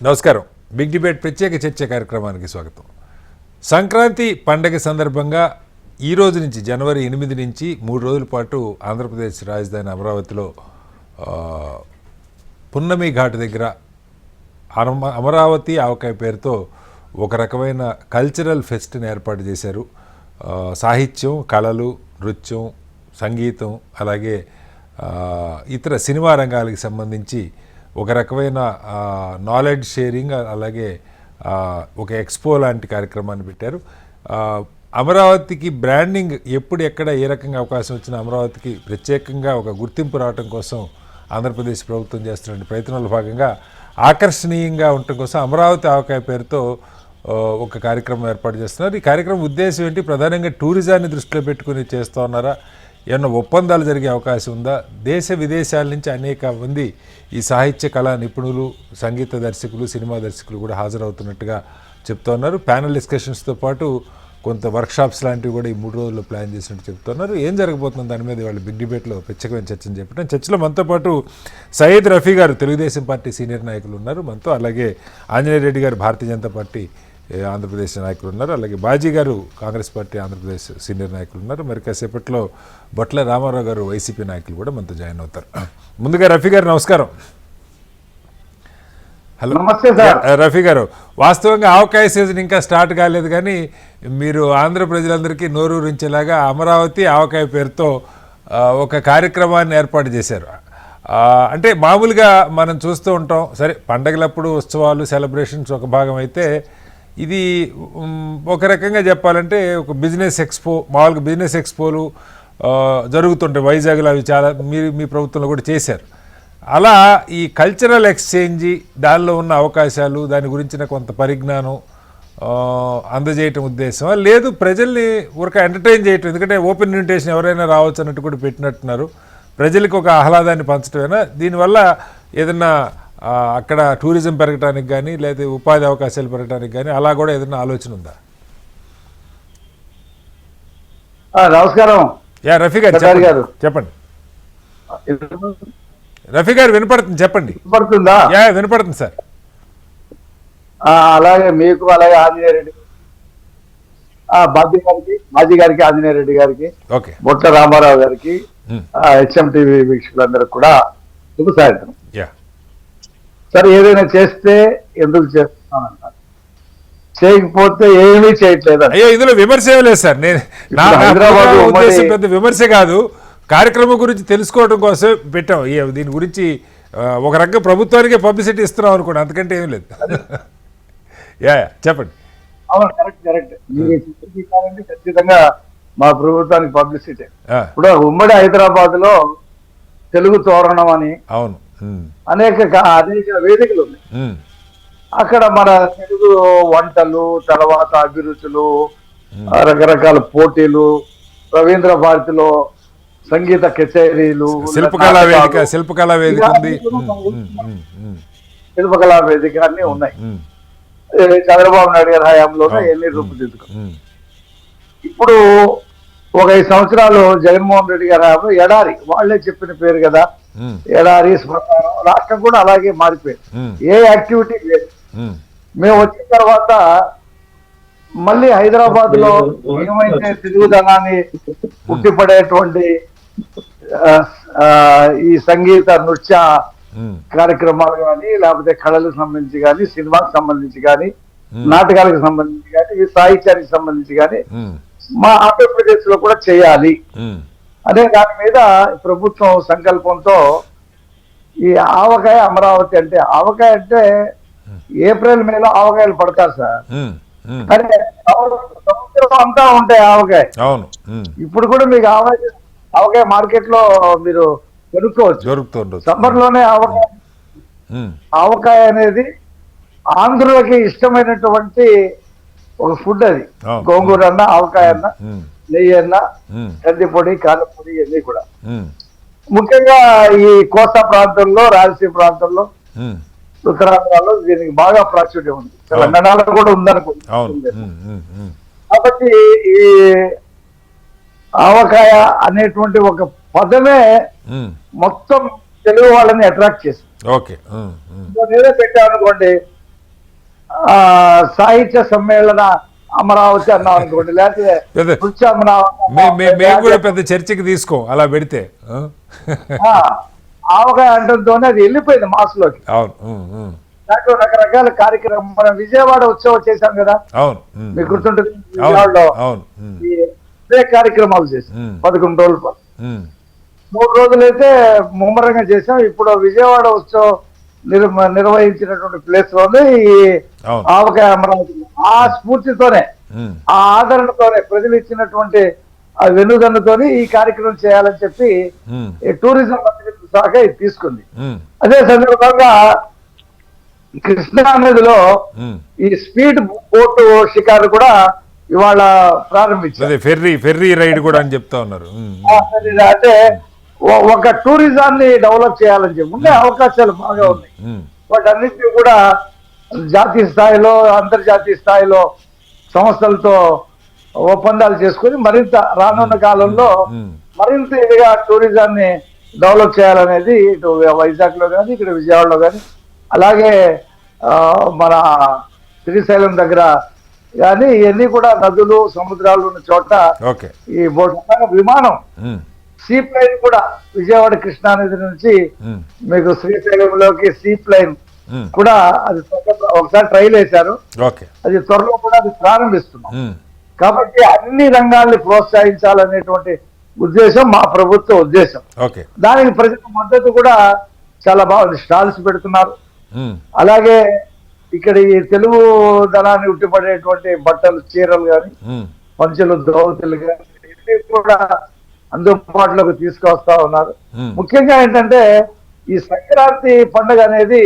నమస్కారం. Big debate ప్రత్యేక చర్చ కార్యక్రమానికి స్వాగతం. సంక్రాంతి పండగ సందర్భంగా ఈ రోజు నుంచి జనవరి 8 నుంచి 3 రోజుల పాటు ఆంధ్రప్రదేశ్ రాజధాని అమరావతిలో పున్నమి ఘాట్ దగ్గర అమరావతి ఆవకాయ పేరుతో ఒక రకమైన కల్చరల్ ఫెస్ట్ని ఏర్పాటు చేశారు. సాహిత్యం, కళలు, నృత్యం, సంగీతం, అలాగే ఇతర సినిమా రంగాలకు సంబంధించి ఒక రకమైన నాలెడ్జ్ షేరింగ్, అలాగే ఒక ఎక్స్పో లాంటి కార్యక్రమాన్ని పెట్టారు. అమరావతికి బ్రాండింగ్ ఎప్పుడు ఎక్కడ ఏ రకంగా అవకాశం వచ్చినా అమరావతికి ప్రత్యేకంగా ఒక గుర్తింపు రావడం కోసం ఆంధ్రప్రదేశ్ ప్రభుత్వం చేస్తున్న ప్రయత్నంలో భాగంగా ఆకర్షణీయంగా ఉండటం కోసం అమరావతి ఆవకాయ పేరుతో ఒక కార్యక్రమం ఏర్పాటు చేస్తున్నారు. ఈ కార్యక్రమం ఉద్దేశం ఏంటి? ప్రధానంగా టూరిజాన్ని దృష్టిలో పెట్టుకుని చేస్తూ ఉన్నారా? ఏమన్నా ఒప్పందాలు జరిగే అవకాశం ఉందా? దేశ విదేశాల నుంచి అనేక మంది ఈ సాహిత్య కళా నిపుణులు, సంగీత దర్శకులు, సినిమా దర్శకులు కూడా హాజరవుతున్నట్టుగా చెప్తూ ఉన్నారు. ప్యానల్ డిస్కషన్స్తో పాటు కొంత వర్క్షాప్స్ లాంటివి కూడా ఈ 3 రోజుల్లో ప్లాన్ చేసినట్టు చెప్తున్నారు. ఏం జరగబోతుంది దాని మీద వాళ్ళు బిగ్ డిబేట్లో ప్రత్యేకమైన చర్చను చెప్పడం. చర్చలో మనతో పాటు సయ్యద్ రఫీ గారు తెలుగుదేశం పార్టీ సీనియర్ నాయకులు ఉన్నారు మనతో, అలాగే ఆంజనేయ రెడ్డి గారు భారతీయ జనతా పార్టీ ఆంధ్రప్రదేశ్ నాయకులు ఉన్నారు, అలాగే బాజీ గారు కాంగ్రెస్ పార్టీ ఆంధ్రప్రదేశ్ సీనియర్ నాయకులు ఉన్నారు. మరి కాసేపట్లో బొట్ల రామారావు గారు వైసీపీ నాయకులు కూడా మనతో జాయిన్ అవుతారు. ముందుగా రఫీ గారు నమస్కారం. హలో. నమస్తే సార్. రఫీ గారు, వాస్తవంగా ఆవకాయ సీజన్ ఇంకా స్టార్ట్ కాలేదు, కానీ మీరు ఆంధ్ర ప్రజలందరికీ నోరూరించేలాగా అమరావతి ఆవకాయ పేరుతో ఒక కార్యక్రమాన్ని ఏర్పాటు చేశారు. అంటే మామూలుగా మనం చూస్తూ ఉంటాం, సరే పండగలప్పుడు ఉత్సవాలు, సెలబ్రేషన్స్ ఒక భాగం అయితే, ఇది ఒక రకంగా చెప్పాలంటే ఒక బిజినెస్ ఎక్స్పో. మామూలుగా బిజినెస్ ఎక్స్పోలు జరుగుతుంటాయి వైజాగ్లో, అవి చాలా మీ ప్రభుత్వంలో కూడా చేశారు. అలా ఈ కల్చరల్ ఎక్స్చేంజ్, దానిలో ఉన్న అవకాశాలు, దాని గురించిన కొంత పరిజ్ఞానం అందజేయటం ఉద్దేశమా, లేదు ప్రజల్ని ఊరక ఎంటర్టైన్ చేయటం? ఎందుకంటే ఓపెన్ ఇన్విటేషన్ ఎవరైనా రావచ్చు అన్నట్టు కూడా పెట్టినట్టున్నారు. ప్రజలకు ఒక ఆహ్లాదాన్ని పంచడమేనా? దీనివల్ల ఏదన్నా అక్కడ టూరిజం పెరగడానికి కానీ, లేదా ఉపాధి అవకాశాలు పెరగడానికి కానీ అలా కూడా ఏదైనా ఆలోచన ఉందా? నమస్కారం. రఫీ గారు చెప్పండి. రఫీ గారు వినపడుతుంది, చెప్పండి. వినపడుతుందా? వినపడుతుంది సార్. అలాగే మీకు, అలాగే ఆంజనేయ రెడ్డి, బాజీ గారికి, ఆంజనేయ రెడ్డి గారికి, బొట్ల రామారావు గారికి, హెచ్ఎంటీవీ వీక్షకులందరికి కూడా శుభ సాయంత్రం. సరే, ఏదైనా చేస్తే ఎందుకు చేస్తున్నానంటారు, చేయకపోతే ఏమీ చేయట్లేదు. అయ్యో, ఇందులో విమర్శ ఏం లేదు సార్. పెద్ద విమర్శ కాదు, కార్యక్రమం గురించి తెలుసుకోవడం కోసం పెట్టాం. దీని గురించి ఒక రకంగా ప్రభుత్వానికే పబ్లిసిటీ ఇస్తున్నాం అనుకోండి, అంతకంటే ఏం లేదు. చెప్పండి. అవును, కరెక్ట్. మీరు ఖచ్చితంగా మా ప్రభుత్వానికి పబ్లిసిటీ. ఇప్పుడు ఉమ్మడి హైదరాబాద్ లో తెలుగు తోరణం అని అవును అనేక వేదికలు ఉన్నాయి. అక్కడ మన తెలుగు వంటలు, తర్వాత అభిరుచులు, రకరకాల పోటీలు, రవీంద్ర భారతిలో సంగీత కచేరీలు, శిల్పకళా వేదిక ఉంది, శిల్పకళా వేదిక అన్ని ఉన్నాయి. చంద్రబాబు నాయుడు గారి హయాంలోనే ఎన్ని రూపుదిద్దుకు. ఇప్పుడు ఒక 5 సంవత్సరాలు జగన్మోహన్ రెడ్డి గారి హయాంలో ఎడారి, వాళ్లే చెప్పిన పేరు కదా, ఎడారి శ్మశానం, రాష్ట్రం కూడా అలాగే మారిపోయింది. ఏ యాక్టివిటీ లేదు. మేము వచ్చిన తర్వాత మళ్ళీ హైదరాబాద్ లో ఏమైతే తెలుగుదనాన్ని పుట్టిపడేటువంటి ఈ సంగీత, నృత్య కార్యక్రమాలు కానీ, లేకపోతే కళలకు సంబంధించి కానీ, సినిమాకి సంబంధించి కానీ, నాటకాలకు సంబంధించి కానీ, ఈ సాహిత్యానికి సంబంధించి కానీ మా ఆంధ్రప్రదేశ్ లో కూడా చేయాలి అనే దాని మీద ప్రభుత్వం సంకల్పంతో ఈ ఆవకాయ అమరావతి అంటే, ఆవకాయ అంటే ఏప్రిల్ మేలో ఆవకాయలు పడతారు సార్. కానీ సంవత్సరం అంతా ఉంటాయి ఆవకాయ. ఇప్పుడు కూడా మీకు ఆవకాయ మార్కెట్ లో మీరు కొనుక్కోవచ్చు. సమ్మర్ లోనే ఆవకాయ అనేది ఆంధ్రులకి ఇష్టమైనటువంటి ఒక ఫుడ్. అది గోంగూర అన్న, ఆవకాయ అన్న, నెయ్యి అన్న, కందిపొడి, కారపొడి ఇవన్నీ కూడా ముఖ్యంగా ఈ కోస్తా ప్రాంతంలో, రాయలసీమ ప్రాంతంలో, ఉత్తరాంధ్రలో దీనికి బాగా ప్రాచుర్యం ఉంది. తెలంగాణలో కూడా ఉందనుకుంటుంది. కాబట్టి ఈ ఆవకాయ అనేటువంటి ఒక పదమే మొత్తం తెలుగు వాళ్ళని అట్రాక్ట్ చేసింది. నేనే పెట్టామనుకోండి, సాహిత్య సమ్మేళన అమరావతి అన్నాం అనుకోండి, లేకపోతే పెద్ద నృత్య మేము కూడా పెద్ద చర్చకి తీసుకో అలా పెడితే ఆవకాయ అంటంతోనే అది వెళ్ళిపోయింది మాస్లోకి. అవును. దాంట్లో రకరకాల కార్యక్రమం, మనం విజయవాడ ఉత్సవం చేశాం కదా, అవును. మీకు గుర్తుంటుంది, విజయవాడలో ఇదే కార్యక్రమాలు చేశాం 11 రోజులు. 3 రోజులైతే ముమ్మరంగా చేశాం. ఇప్పుడు విజయవాడ ఉత్సవం నిర్వహించినటువంటి ప్లేస్ లోనే ఈ ఆవకాయ అమరావతి ఆ స్ఫూర్తితోనే, ఆ ఆదరణతోనే, ప్రజలు ఇచ్చినటువంటి ఆ వెన్నుదన్నుతోని ఈ కార్యక్రమం చేయాలని చెప్పి టూరిజం మంత్రిత్వ శాఖ ఇది తీసుకుంది. అదే సందర్భంగా కృష్ణా నదిలో ఈ స్పీడ్ బోట్ షికారు కూడా ఇవాళ ప్రారంభించారు. ఫెర్రీ రైడ్ కూడా అని చెప్తా ఉన్నారు. అంటే ఒక టూరిజాన్ని డెవలప్ చేయాలని చెప్పి ఉండే అవకాశాలు బాగా ఉన్నాయి. వాటన్నిటిని కూడా జాతీయ స్థాయిలో, అంతర్జాతీయ స్థాయిలో సంస్థలతో ఒప్పందాలు చేసుకుని మరింత రానున్న కాలంలో మరింత ఇదిగా టూరిజాన్ని డెవలప్ చేయాలనేది ఇటు వైజాగ్ లో కానీ, ఇక్కడ విజయవాడలో కానీ, అలాగే మన శ్రీశైలం దగ్గర కానీ ఇవన్నీ కూడా నదులు సముద్రాలు ఉన్న చోట ఈ విమానం సీప్ లైన్ కూడా విజయవాడ కృష్ణానది నుంచి మీకు శ్రీశైలంలోకి సీప్ లైన్ కూడా అది ఒకసారి ట్రైల్ వేశారు. అది త్వరలో కూడా అది ప్రారంభిస్తున్నాం. కాబట్టి అన్ని రంగాల్ని ప్రోత్సహించాలనేటువంటి ఉద్దేశం మా ప్రభుత్వ ఉద్దేశం. దానికి ప్రజల మద్దతు కూడా చాలా బాగుంది. స్టాల్స్ పెడుతున్నారు. అలాగే ఇక్కడ ఈ తెలుగు ధనాన్ని ఉట్టిపడేటువంటి బట్టలు, చీరలు కానీ, పంచెలు, దోవతులు కానీ కూడా అందుబాటులోకి తీసుకొస్తా ఉన్నారు. ముఖ్యంగా ఏంటంటే ఈ సంక్రాంతి పండుగ అనేది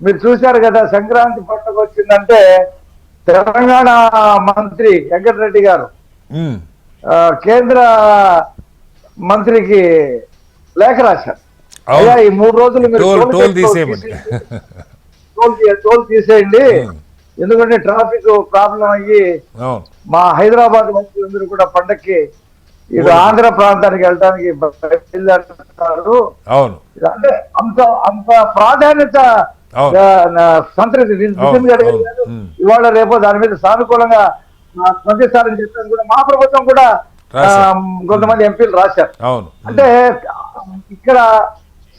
మీరు చూశారు కదా, సంక్రాంతి పండుగ వచ్చిందంటే తెలంగాణ మంత్రి వెంకటరెడ్డి గారు కేంద్ర మంత్రికి లేఖ రాశారు. అయ్యా ఈ 3 రోజులు మీరు టోల్ తీసేయండి, ఎందుకంటే ట్రాఫిక్ ప్రాబ్లం అయ్యి మా హైదరాబాద్ మంత్రులందరూ కూడా పండక్కి ఇటు ఆంధ్ర ప్రాంతానికి వెళ్ళడానికి బయలుదేరుతున్నారు. అంటే అంత ప్రాధాన్యత సంతృప్తి ఇవాళ రేపు దాని మీద సానుకూలంగా స్పందిస్తారని చెప్పారు కూడా మా ప్రభుత్వం కూడా కొంతమంది ఎంపీలు రాశారు. అంటే ఇక్కడ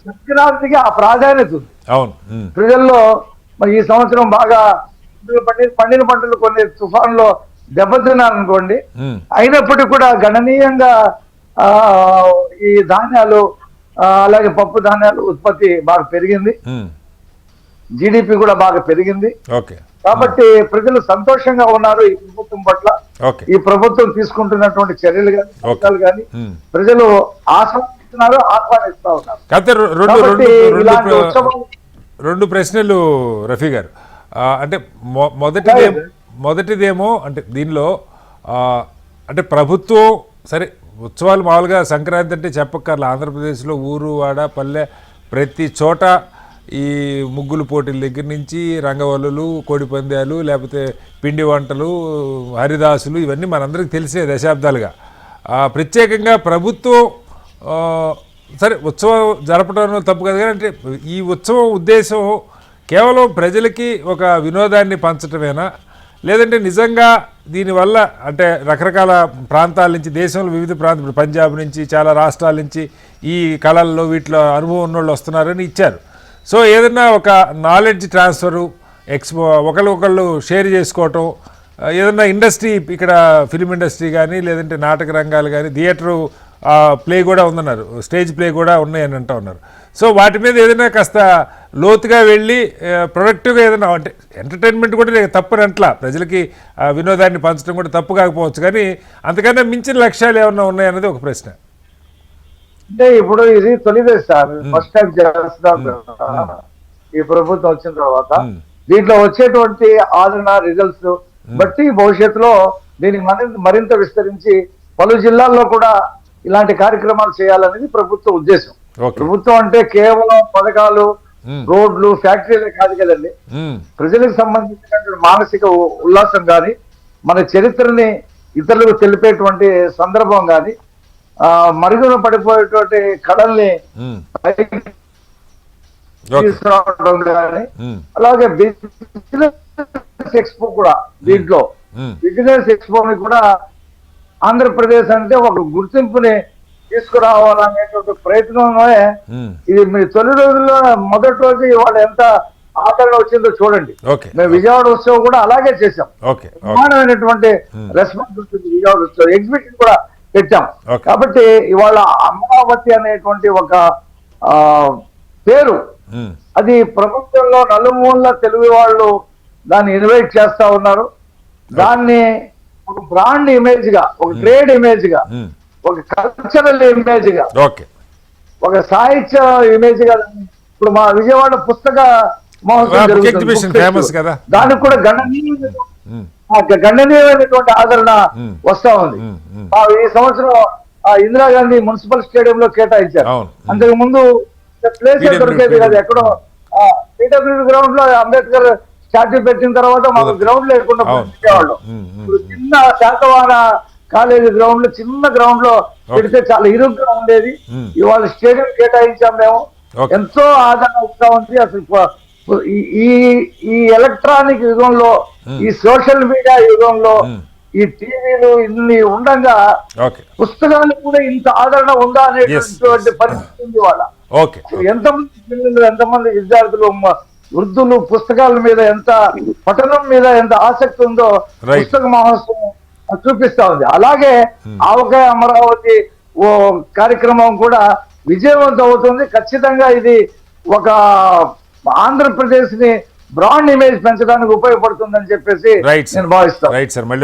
సంక్రాంతికి ఆ ప్రాధాన్యత ఉంది ప్రజల్లో. మరి ఈ సంవత్సరం బాగా పండిన పంటలు కొన్ని తుఫాన్లో దెబ్బతిన్నారనుకోండి, అయినప్పటికీ కూడా గణనీయంగా ఈ ధాన్యాలు అలాగే పప్పు ధాన్యాలు ఉత్పత్తి బాగా పెరిగింది. జీడిపి కూడా బాగా పెరిగింది. కాబట్టి ప్రజలు సంతోషంగా ఉన్నారు ఈ ప్రభుత్వం పట్ల. ఈ ప్రభుత్వం తీసుకుంటున్నటువంటి చర్యలు కానీ ప్రజలు ఆస్వాదిస్తున్నారు, ఆహ్వానిస్తా ఉన్నారు. రెండు ప్రశ్నలు రఫీ గారు. అంటే మొదటిదేమో అంటే దీనిలో అంటే ప్రభుత్వం సరే ఉత్సవాలు మామూలుగా సంక్రాంతి అంటే చెప్పక్కర్లా, ఆంధ్రప్రదేశ్లో ఊరు వాడ పల్లె ప్రతి చోట ఈ ముగ్గులు పోటీల దగ్గర నుంచి రంగవల్లులు, కోడిపందాలు, లేకపోతే పిండి వంటలు, హరిదాసులు ఇవన్నీ మనందరికీ తెలిసే దశాబ్దాలుగా. ప్రత్యేకంగా ప్రభుత్వం సరే ఉత్సవం జరపడం తప్పు కదా, కానీ అంటే ఈ ఉత్సవం ఉద్దేశం కేవలం ప్రజలకి ఒక వినోదాన్ని పంచటమేనా, లేదంటే నిజంగా దీనివల్ల అంటే రకరకాల ప్రాంతాల నుంచి, దేశంలో వివిధ ప్రాంతాలు, పంజాబ్ నుంచి చాలా రాష్ట్రాల నుంచి ఈ కళల్లో వీటిలో అనుభవం ఉన్నోళ్ళు వస్తున్నారని ఇచ్చారు. సో ఏదన్నా ఒక నాలెడ్జ్ ట్రాన్స్ఫరు, ఒకళ్ళు షేర్ చేసుకోవటం, ఏదన్నా ఇండస్ట్రీ ఇక్కడ ఫిలిం ఇండస్ట్రీ కానీ, లేదంటే నాటక రంగాలు కానీ, థియేటరు ప్లే కూడా ఉందన్నారు, స్టేజ్ ప్లే కూడా ఉన్నాయని అంటూ ఉన్నారు. సో వాటి మీద ఏదైనా కాస్త లోతుగా వెళ్ళి ప్రొడక్టివ్గా ఏదైనా అంటే ఎంటర్టైన్మెంట్ కూడా తప్పనట్లా, ప్రజలకి వినోదాన్ని పంచడం కూడా తప్పు కాకపోవచ్చు, కానీ అంతకన్నా మించిన లక్ష్యాలు ఏమన్నా ఉన్నాయన్నది ఒక ప్రశ్న. అంటే ఇప్పుడు ఇది తొలిదే సార్, ఫస్ట్ టైం చేస్తున్నాం ఈ ప్రభుత్వం వచ్చిన తర్వాత. దీంట్లో వచ్చేటువంటి ఆదరణ రిజల్ట్స్ బట్టి భవిష్యత్తులో దీన్ని మరింత విస్తరించి పలు జిల్లాల్లో కూడా ఇలాంటి కార్యక్రమాలు చేయాలనేది ప్రభుత్వ ఉద్దేశం. ప్రభుత్వం అంటే కేవలం పథకాలు, రోడ్లు, ఫ్యాక్టరీలే కాదు కదండి. ప్రజలకు సంబంధించినటువంటి మానసిక ఉల్లాసం కానీ, మన చరిత్రని ఇతరులకు తెలిపేటువంటి సందర్భం కానీ, మరుగున పడిపోయేటువంటి కళల్ని తీసుకురావడం కానీ, ఉమ్, అలాగే బిజినెస్ ఎక్స్పో కూడా దీంట్లో ఉమ్, బిజినెస్ ఎక్స్పోని కూడా ఆంధ్రప్రదేశ్ అంటే ఒక గుర్తింపుని తీసుకురావాలనేటువంటి ప్రయత్నంలోనే ఉమ్, ఇది మీ తొలి రోజుల్లో మొదటి రోజు ఇవాళ ఎంత ఆదరణ వచ్చిందో చూడండి. ఓకే మేము విజయవాడ ఉత్సవం కూడా అలాగే చేశాం. ఓకే ఓకే బ్రహ్మాండమైనటువంటి రెస్పాన్స్ ఉంటుంది. విజయవాడ ఉత్సవం ఎగ్జిబిషన్ కూడా పెట్టాం. ఓకే. కాబట్టి ఇవాళ అమరావతి అనేటువంటి ఒక ఆ, పేరు ఉమ్, అది ప్రపంచంలో నలుమూల తెలుగు వాళ్ళు దాన్ని ఇన్వైట్ చేస్తా ఉన్నారు. దాన్ని ఒక బ్రాండ్ ఇమేజ్ గా, ఒక ట్రేడ్ ఇమేజ్ గా, ఉమ్, ఒక కల్చరల్ ఇమేజ్ గా, ఓకే ఒక సాహిత్య ఇమేజ్ గా, ఇప్పుడు మా విజయవాడ పుస్తక మహోత్సవం బుక్ జరుగుతుంది. Exhibition book pest. ఫేమస్ కదా. దానికి కూడా ఉమ్, గణనీయమైనటువంటి ఆదరణ ఉమ్. వస్తా ఉంది. ఉమ్, ఉమ్, ఈ సంవత్సరం ఇందిరాగాంధీ మున్సిపల్ స్టేడియం లో కేటాయించారు. అవును. అంతకు ముందు ప్లేస్ PWD దొరికేది కదా, ఎక్కడో పీడబ్ల్యూడి గ్రౌండ్ లో అంబేద్కర్ స్టాట్యూ పెట్టిన తర్వాత మాకు గ్రౌండ్ లేకుండా అవును. పెట్టేవాళ్ళు. ఉమ్, ఉమ్, ఇప్పుడు చిన్న శాతవాహన కాలేజీ గ్రౌండ్ లో, చిన్న గ్రౌండ్ లో పెడితే చాలా ఇరుగ్గా ఉండేది. ఉమ్. ఇవాళ స్టేడియం కేటాయించాం మేము. ఓకే. ఎంతో ఆదరణ వస్తా ఉంది. అసలు ఈ ఈ ఎలక్ట్రానిక్ యుగంలో, ఈ సోషల్ మీడియా యుగంలో, ఈ టీవీలు ఇన్ని ఉండగా ఓకే పుస్తకాలకు కూడా ఇంత ఆదరణ ఉందా అనేటువంటి పరిస్థితి ఉంది వాళ్ళ. ఓకే ఎంతమంది పిల్లలు, ఎంతమంది విద్యార్థులు, వృద్ధులు పుస్తకాల మీద ఎంత, పఠనం మీద ఎంత ఆసక్తి ఉందో Right. పుస్తక మహోత్సవం చూపిస్తా ఉంది. అలాగే ఆవకాయ అమరావతి ఓ కార్యక్రమం కూడా విజయవంతం అవుతుంది. ఖచ్చితంగా ఇది ఒక ఆంధ్రప్రదేశ్ ని బ్రాండ్ ఇమేజ్ పెంచడానికి ఉపయోగపడుతుందని చెప్పేసి రైట్ నేను భావిస్తాను. Right sir. మళ్ళీ